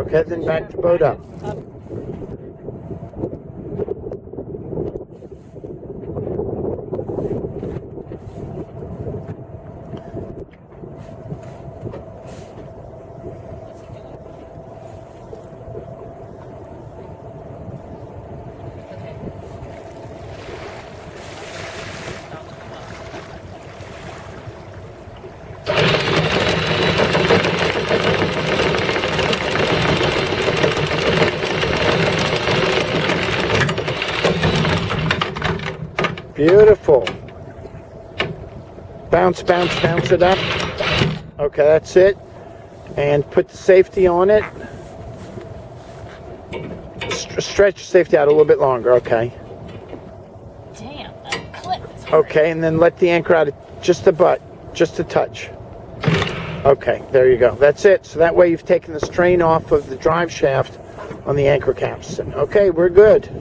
Okay, then back the boat up. Beautiful. Bounce, bounce, bounce it up. Okay, that's it. And put the safety on it. Stretch the safety out a little bit longer, okay. Damn, that clip is hard. Okay, and then let the anchor out just a butt, just a touch. Okay, there you go. That's it. So that way you've taken the strain off of the drive shaft on the anchor capstan. Okay, we're good.